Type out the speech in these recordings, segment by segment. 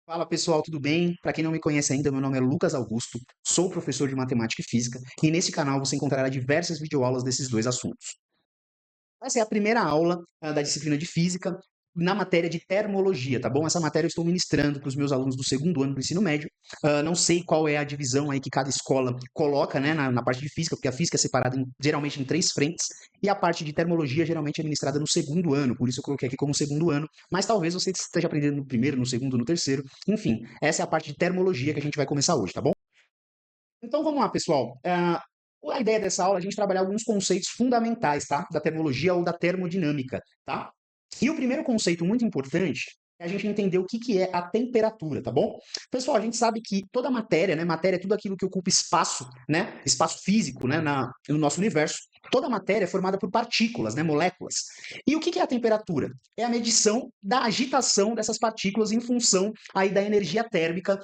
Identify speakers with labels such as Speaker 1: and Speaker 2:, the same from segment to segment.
Speaker 1: Fala pessoal, tudo bem? Para quem não me conhece ainda, meu nome é Lucas Augusto, sou professor de matemática e física e nesse canal você encontrará diversas videoaulas desses dois assuntos. Essa é a primeira aula da disciplina de física na matéria de termologia, tá bom? Essa matéria eu estou ministrando para os meus alunos do segundo ano do ensino médio. Não sei qual é a divisão aí que cada escola coloca, né, na parte de física, porque a física é separada geralmente em três frentes e a parte de termologia geralmente é ministrada no segundo ano, por isso eu coloquei aqui como segundo ano, mas talvez você esteja aprendendo no primeiro, no segundo, no terceiro, enfim, essa é a parte de termologia que a gente vai começar hoje, tá bom? Então vamos lá, pessoal. A ideia dessa aula é a gente trabalhar alguns conceitos fundamentais, tá? Da termologia ou da termodinâmica, tá? E o primeiro conceito muito importante é a gente entender o que que é a temperatura, tá bom? Pessoal, a gente sabe que toda matéria, né? Matéria é tudo aquilo que ocupa espaço, né? Espaço físico, né? No nosso universo. Toda matéria é formada por partículas, né? Moléculas. E o que que é a temperatura? É a medição da agitação dessas partículas em função aí da energia térmica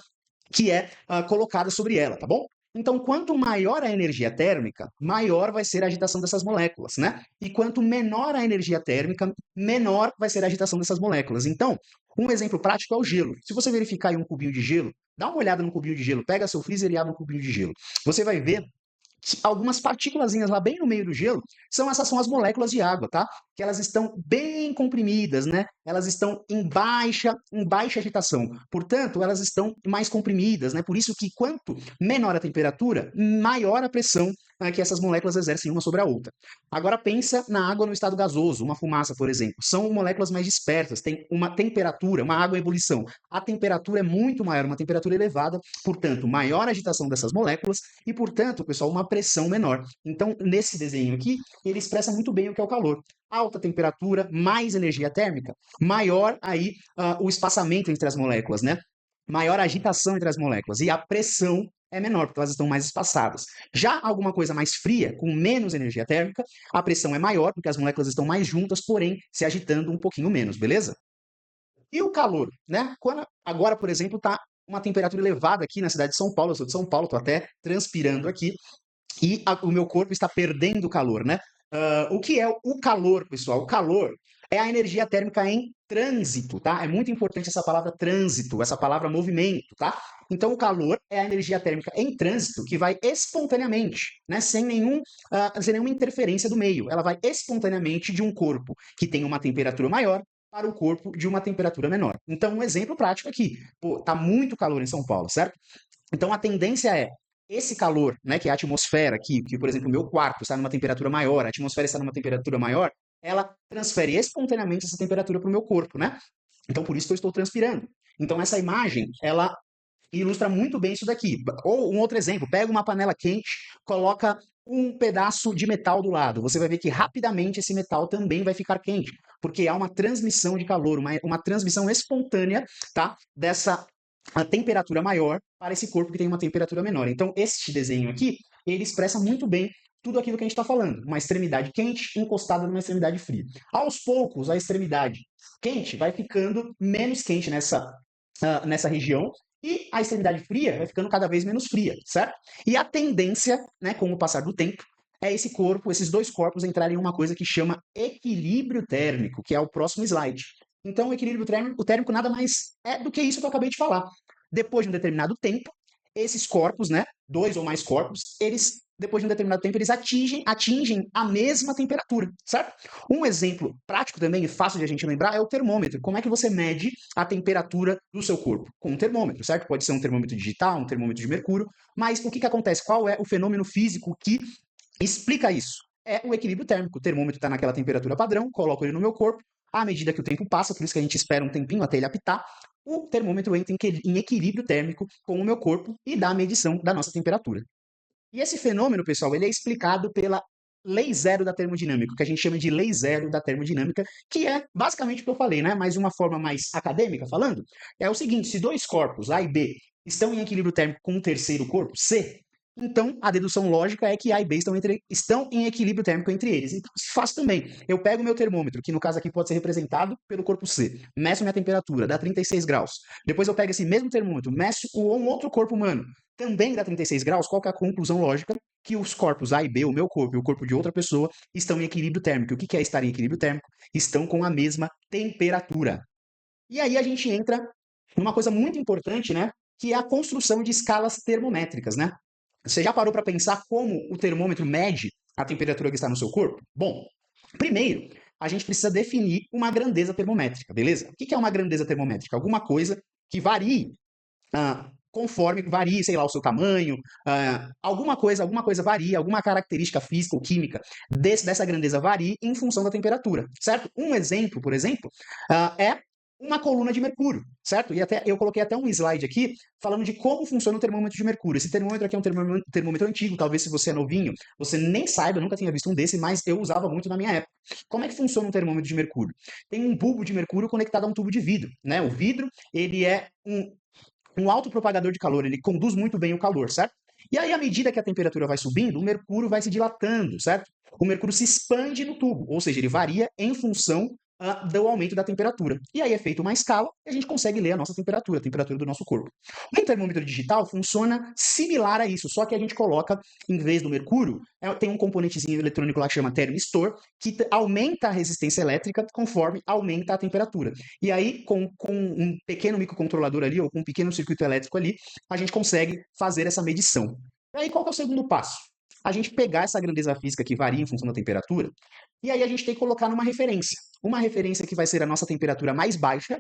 Speaker 1: que é colocada sobre ela, tá bom? Então, quanto maior a energia térmica, maior vai ser a agitação dessas moléculas, né? E quanto menor a energia térmica, menor vai ser a agitação dessas moléculas. Então, um exemplo prático é o gelo. Se você verificar aí um cubinho de gelo, dá uma olhada no cubinho de gelo, pega seu freezer e abre um cubinho de gelo. Você vai ver algumas partículazinhas lá bem no meio do gelo, essas são as moléculas de água, tá? Que elas estão bem comprimidas, né? Elas estão em baixa agitação. Portanto, elas estão mais comprimidas, né? Por isso que quanto menor a temperatura, maior a pressão que essas moléculas exercem uma sobre a outra. Agora pensa na água no estado gasoso, uma fumaça, por exemplo. São moléculas mais dispersas, tem uma temperatura, uma água em ebulição. A temperatura é muito maior, uma temperatura elevada, portanto, maior agitação dessas moléculas e, portanto, pessoal, uma pressão menor. Então, nesse desenho aqui, ele expressa muito bem o que é o calor. Alta temperatura, mais energia térmica, maior aí o espaçamento entre as moléculas, né? Maior a agitação entre as moléculas e a pressão é menor, porque elas estão mais espaçadas. Já alguma coisa mais fria, com menos energia térmica, a pressão é maior, porque as moléculas estão mais juntas, porém se agitando um pouquinho menos, beleza? E o calor, né? Agora, por exemplo, está uma temperatura elevada aqui na cidade de São Paulo, eu sou de São Paulo, estou até transpirando aqui, e o meu corpo está perdendo calor, né? O que é o calor, pessoal? O calor é a energia térmica em trânsito, tá? É muito importante essa palavra trânsito, essa palavra movimento, tá? Então, o calor é a energia térmica em trânsito que vai espontaneamente, né? Sem nenhuma interferência do meio. Ela vai espontaneamente de um corpo que tem uma temperatura maior para o corpo de uma temperatura menor. Então, um exemplo prático aqui. Pô, tá muito calor em São Paulo, certo? Então, a tendência é esse calor, né, que é a atmosfera aqui, que, por exemplo, o meu quarto está numa temperatura maior, a atmosfera está numa temperatura maior, ela transfere espontaneamente essa temperatura para o meu corpo, né? Então, por isso que eu estou transpirando. Então, essa imagem, ela ilustra muito bem isso daqui. Ou um outro exemplo, pega uma panela quente, coloca um pedaço de metal do lado. Você vai ver que rapidamente esse metal também vai ficar quente, porque há uma transmissão de calor, uma transmissão espontânea, tá? Dessa a temperatura maior para esse corpo que tem uma temperatura menor. Então, este desenho aqui, ele expressa muito bem tudo aquilo que a gente está falando. Uma extremidade quente encostada numa extremidade fria. Aos poucos, a extremidade quente vai ficando menos quente nessa região e a extremidade fria vai ficando cada vez menos fria, certo? E a tendência, né, com o passar do tempo, é esse corpo, esses dois corpos entrarem em uma coisa que chama equilíbrio térmico, que é o próximo slide. Então, o térmico nada mais é do que isso que eu acabei de falar. Depois de um determinado tempo, esses corpos, né, dois ou mais corpos, depois de um determinado tempo, eles atingem a mesma temperatura, certo? Um exemplo prático também e fácil de a gente lembrar é o termômetro. Como é que você mede a temperatura do seu corpo? Com um termômetro, certo? Pode ser um termômetro digital, um termômetro de mercúrio, mas o que acontece? Qual é o fenômeno físico que explica isso? É o equilíbrio térmico. O termômetro está naquela temperatura padrão, coloco ele no meu corpo, à medida que o tempo passa, por isso que a gente espera um tempinho até ele apitar, o termômetro entra em equilíbrio térmico com o meu corpo e dá a medição da nossa temperatura. E esse fenômeno, pessoal, ele é explicado pela lei zero da termodinâmica, que a gente chama de lei zero da termodinâmica, que é basicamente o que eu falei, né? Mas de uma forma mais acadêmica falando, é o seguinte: se dois corpos, A e B, estão em equilíbrio térmico com um terceiro corpo, C, então a dedução lógica é que A e B estão em equilíbrio térmico entre eles. Então, faço também. Eu pego o meu termômetro, que no caso aqui pode ser representado pelo corpo C, meço minha temperatura, dá 36 graus. Depois eu pego esse mesmo termômetro, meço um outro corpo humano, também dá 36 graus. Qual que é a conclusão lógica? Que os corpos A e B, o meu corpo e o corpo de outra pessoa, estão em equilíbrio térmico. O que é estar em equilíbrio térmico? Estão com a mesma temperatura. E aí a gente entra numa coisa muito importante, né, que é a construção de escalas termométricas, né? Você já parou para pensar como o termômetro mede a temperatura que está no seu corpo? Bom, primeiro, a gente precisa definir uma grandeza termométrica, beleza? O que é uma grandeza termométrica? Alguma coisa que varie conforme varie, sei lá, o seu tamanho, alguma coisa varia, alguma característica física ou química dessa grandeza varie em função da temperatura, certo? Um exemplo, por exemplo, é uma coluna de mercúrio, certo? E até eu coloquei até um slide aqui falando de como funciona o termômetro de mercúrio. Esse termômetro aqui é um termômetro antigo, talvez se você é novinho, você nem saiba, nunca tenha visto um desse, mas eu usava muito na minha época. Como é que funciona um termômetro de mercúrio? Tem um bulbo de mercúrio conectado a um tubo de vidro, né? O vidro, ele é um autopropagador de calor, ele conduz muito bem o calor, certo? E aí, à medida que a temperatura vai subindo, o mercúrio vai se dilatando, certo? O mercúrio se expande no tubo, ou seja, ele varia em função do aumento da temperatura. E aí é feita uma escala e a gente consegue ler a nossa temperatura, a temperatura do nosso corpo. Um termômetro digital funciona similar a isso, só que a gente coloca, em vez do mercúrio, tem um componentezinho eletrônico lá que chama termistor, que aumenta a resistência elétrica conforme aumenta a temperatura. E aí, com um pequeno microcontrolador ali, ou com um pequeno circuito elétrico ali, a gente consegue fazer essa medição. E aí, qual que é o segundo passo? A gente pegar essa grandeza física que varia em função da temperatura, e aí a gente tem que colocar numa referência. Uma referência que vai ser a nossa temperatura mais baixa,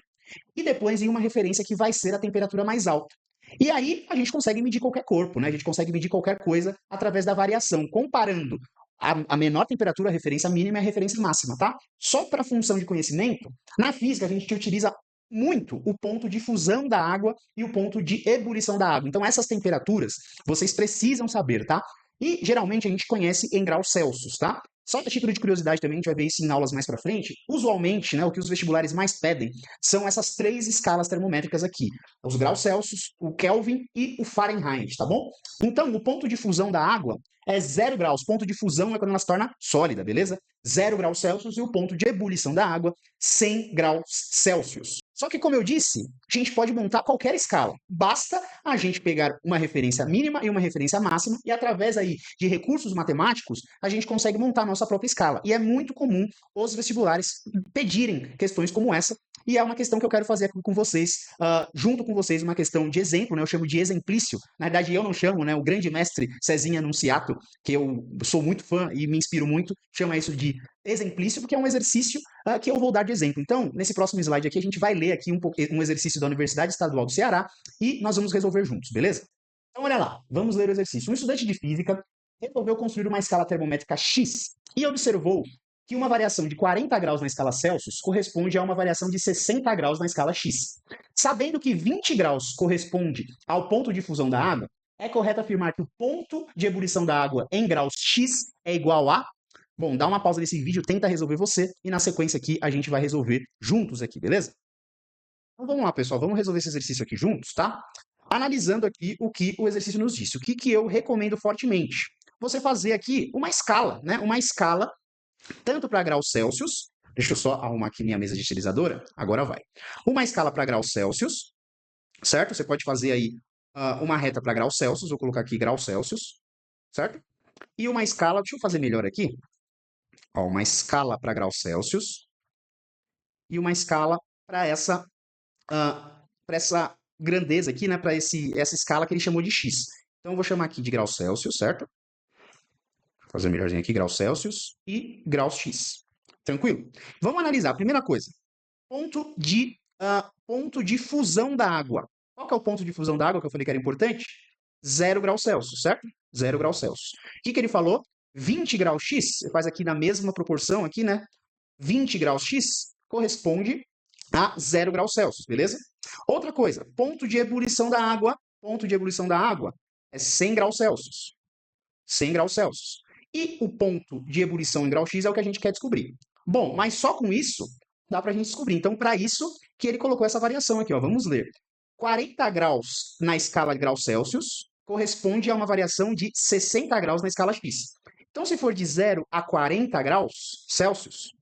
Speaker 1: e depois em uma referência que vai ser a temperatura mais alta. E aí a gente consegue medir qualquer corpo, né? A gente consegue medir qualquer coisa através da variação, comparando a menor temperatura, a referência mínima, e a referência máxima, tá? Só para função de conhecimento, na física a gente utiliza muito o ponto de fusão da água e o ponto de ebulição da água. Então essas temperaturas vocês precisam saber, tá? E geralmente a gente conhece em graus Celsius, tá? Só a título de curiosidade também, a gente vai ver isso em aulas mais para frente. Usualmente, né, o que os vestibulares mais pedem são essas 3 escalas termométricas aqui: os graus Celsius, o Kelvin e o Fahrenheit, tá bom? Então, o ponto de fusão da água é 0 graus. Ponto de fusão é quando ela se torna sólida, beleza? 0 graus Celsius, e o ponto de ebulição da água, 100 graus Celsius. Só que, como eu disse, a gente pode montar qualquer escala. Basta a gente pegar uma referência mínima e uma referência máxima, e através aí de recursos matemáticos, a gente consegue montar a nossa própria escala. E é muito comum os vestibulares pedirem questões como essa, e é uma questão que eu quero fazer aqui com vocês, junto com vocês, uma questão de exemplo, né? Eu chamo de exemplício. Na verdade, eu não chamo, né? O grande mestre Cezinha Anunciato, que eu sou muito fã e me inspiro muito, chama isso de exemplício, porque é um exercício que eu vou dar de exemplo. Então, nesse próximo slide aqui, a gente vai ler aqui um exercício da Universidade Estadual do Ceará e nós vamos resolver juntos, beleza? Então, olha lá, vamos ler o exercício. Um estudante de física resolveu construir uma escala termométrica X e observou que uma variação de 40 graus na escala Celsius corresponde a uma variação de 60 graus na escala X. Sabendo que 20 graus corresponde ao ponto de fusão da água, é correto afirmar que o ponto de ebulição da água em graus X é igual a... Bom, dá uma pausa nesse vídeo, tenta resolver você, e na sequência aqui a gente vai resolver juntos aqui, beleza? Então vamos lá, pessoal, vamos resolver esse exercício aqui juntos, tá? Analisando aqui o que o exercício nos disse. O que eu recomendo fortemente? Você fazer aqui uma escala, né? Uma escala tanto para graus Celsius, deixa eu só arrumar aqui minha mesa digitalizadora, agora vai. Uma escala para graus Celsius, certo? Você pode fazer aí uma reta para graus Celsius, vou colocar aqui graus Celsius, certo? E uma escala, deixa eu fazer melhor aqui, ó, uma escala para graus Celsius e uma escala para essa grandeza aqui, né? Para essa escala que ele chamou de X. Então eu vou chamar aqui de graus Celsius, certo? Vou fazer melhorzinho aqui, graus Celsius e graus X. Tranquilo? Vamos analisar. Primeira coisa, ponto de fusão da água. Qual que é o ponto de fusão da água que eu falei que era importante? 0 graus Celsius, certo? 0 graus Celsius. O que ele falou? 20 graus X, você faz aqui na mesma proporção aqui, né? 20 graus X corresponde a 0 graus Celsius, beleza? Outra coisa, ponto de ebulição da água é 100 graus Celsius. 100 graus Celsius. E o ponto de ebulição em grau X é o que a gente quer descobrir. Bom, mas só com isso dá para a gente descobrir. Então, para isso que ele colocou essa variação aqui, ó. Vamos ler. 40 graus na escala de graus Celsius corresponde a uma variação de 60 graus na escala X. Então, se for de 0 a 40 graus Celsius,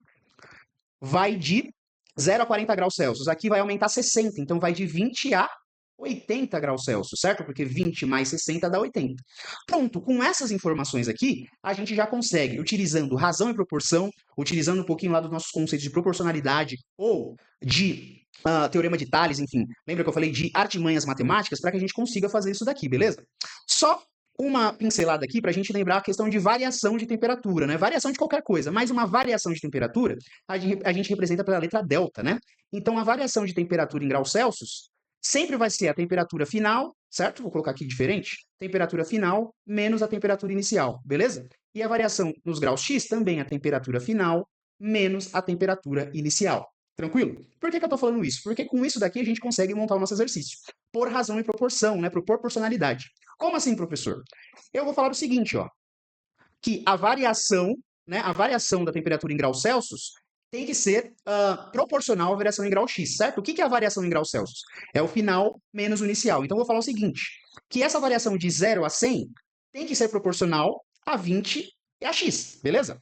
Speaker 1: vai de 0 a 40 graus Celsius. Aqui vai aumentar 60, então vai de 20 a 80 graus Celsius, certo? Porque 20 mais 60 dá 80. Pronto, com essas informações aqui, a gente já consegue, utilizando razão e proporção, utilizando um pouquinho lá dos nossos conceitos de proporcionalidade ou de teorema de Tales, enfim. Lembra que eu falei de artimanhas matemáticas para que a gente consiga fazer isso daqui, beleza? Só uma pincelada aqui para a gente lembrar a questão de variação de temperatura, né? Variação de qualquer coisa, mas uma variação de temperatura a gente representa pela letra delta, né? Então, a variação de temperatura em graus Celsius sempre vai ser a temperatura final, certo? Vou colocar aqui diferente. Temperatura final menos a temperatura inicial, beleza? E a variação nos graus X também a temperatura final menos a temperatura inicial. Tranquilo? Por que eu estou falando isso? Porque com isso daqui a gente consegue montar o nosso exercício. Por razão e proporção, né? Por proporcionalidade. Como assim, professor? Eu vou falar o seguinte, ó. Que a variação, né? A variação da temperatura em graus Celsius tem que ser proporcional à variação em grau X, certo? O que é a variação em graus Celsius? É o final menos o inicial. Então, eu vou falar o seguinte, que essa variação de 0 a 100 tem que ser proporcional a 20 e a X, beleza?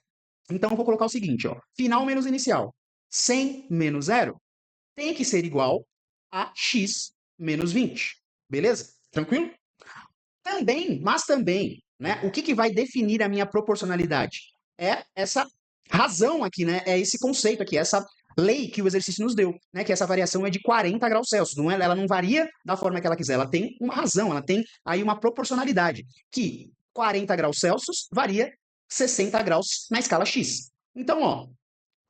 Speaker 1: Então, eu vou colocar o seguinte, ó, final menos inicial. 100 menos 0 tem que ser igual a X menos 20, beleza? Tranquilo? Também, né, o que vai definir a minha proporcionalidade? É essa razão aqui, né? É esse conceito aqui, essa lei que o exercício nos deu, né? Que essa variação é de 40 graus Celsius, não é, ela não varia da forma que ela quiser, ela tem uma razão, ela tem aí uma proporcionalidade, que 40 graus Celsius varia 60 graus na escala X. Então, ó,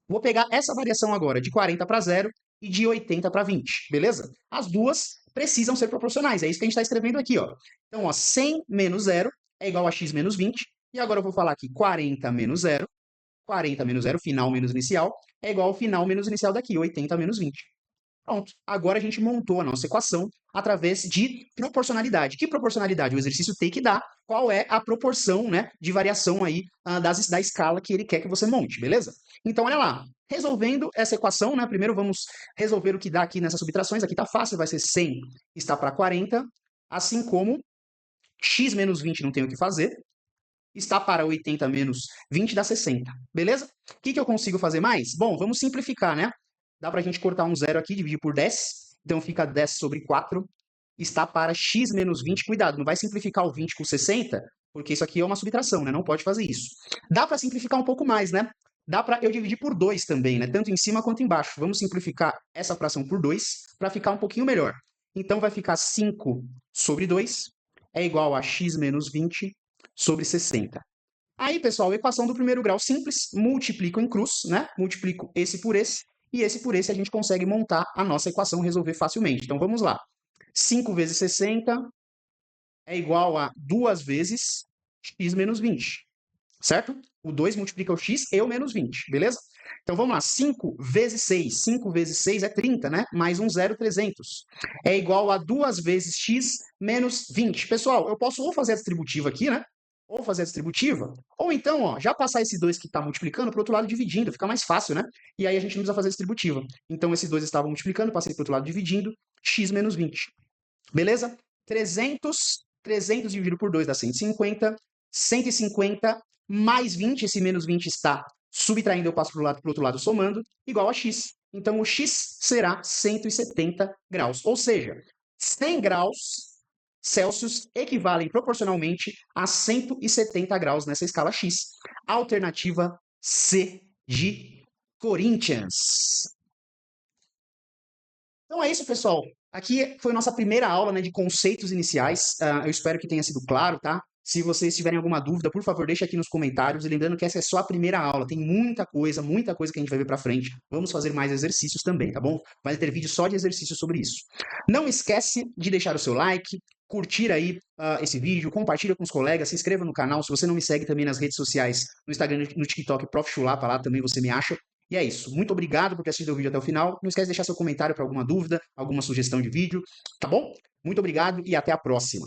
Speaker 1: vou pegar essa variação agora de 40 para 0 e de 80 para 20, beleza? As duas precisam ser proporcionais, é isso que a gente está escrevendo aqui, ó. Então, ó, 100 menos 0 é igual a x menos 20, e agora eu vou falar aqui 40 menos 0, 40 menos 0, final menos inicial, é igual ao final menos inicial daqui, 80 menos 20. Pronto, agora a gente montou a nossa equação através de proporcionalidade. Que proporcionalidade? O exercício tem que dar qual é a proporção, né, de variação aí da escala que ele quer que você monte, beleza? Então, olha lá, resolvendo essa equação, né, primeiro vamos resolver o que dá aqui nessas subtrações. Aqui tá fácil, vai ser 100 está para 40, assim como x menos 20 não tem o que fazer, está para 80 menos 20 dá 60, beleza? O que eu consigo fazer mais? Bom, vamos simplificar, né? Dá para a gente cortar um zero aqui, dividir por 10, então fica 10 sobre 4, está para x menos 20, cuidado, não vai simplificar o 20 com 60, porque isso aqui é uma subtração, né? Não pode fazer isso. Dá para simplificar um pouco mais, né? Dá para eu dividir por 2 também, né? Tanto em cima quanto embaixo. Vamos simplificar essa fração por 2 para ficar um pouquinho melhor. Então vai ficar 5 sobre 2 é igual a x menos 20 sobre 60. Aí, pessoal, equação do primeiro grau simples, multiplico em cruz, né? Multiplico esse por esse, e esse por esse a gente consegue montar a nossa equação, resolver facilmente. Então, vamos lá. 5 vezes 60 é igual a 2 vezes x menos 20, certo? O 2 multiplica o x e o menos 20, beleza? Então, vamos lá. 5 vezes 6. 5 vezes 6 é 30, né? Mais um 0, 300. É igual a 2 vezes x menos 20. Pessoal, eu posso ou fazer a distributiva aqui, né? Ou fazer a distributiva, ou então, ó, já passar esse 2 que está multiplicando para o outro lado dividindo, fica mais fácil, né? E aí a gente não precisa fazer a distributiva. Então, esse 2 estava multiplicando, passei para o outro lado dividindo, x menos 20. Beleza? 300 dividido por 2 dá 150, 150 mais 20, esse menos 20 está subtraindo, eu passo para o outro lado somando, igual a x. Então, o x será 170 graus, ou seja, 100 graus Celsius equivalem proporcionalmente a 170 graus nessa escala X. Alternativa C de Corinthians. Então é isso, pessoal. Aqui foi nossa primeira aula, né, de conceitos iniciais. Eu espero que tenha sido claro, tá? Se vocês tiverem alguma dúvida, por favor, deixe aqui nos comentários. E lembrando que essa é só a primeira aula. Tem muita coisa que a gente vai ver pra frente. Vamos fazer mais exercícios também, tá bom? Vai ter vídeo só de exercícios sobre isso. Não esquece de deixar o seu like, curtir aí esse vídeo, compartilha com os colegas, se inscreva no canal. Se você não me segue também nas redes sociais, no Instagram, no TikTok, Prof. Chulapa, lá também você me acha. E é isso. Muito obrigado por ter assistido o vídeo até o final. Não esquece de deixar seu comentário para alguma dúvida, alguma sugestão de vídeo, tá bom? Muito obrigado e até a próxima.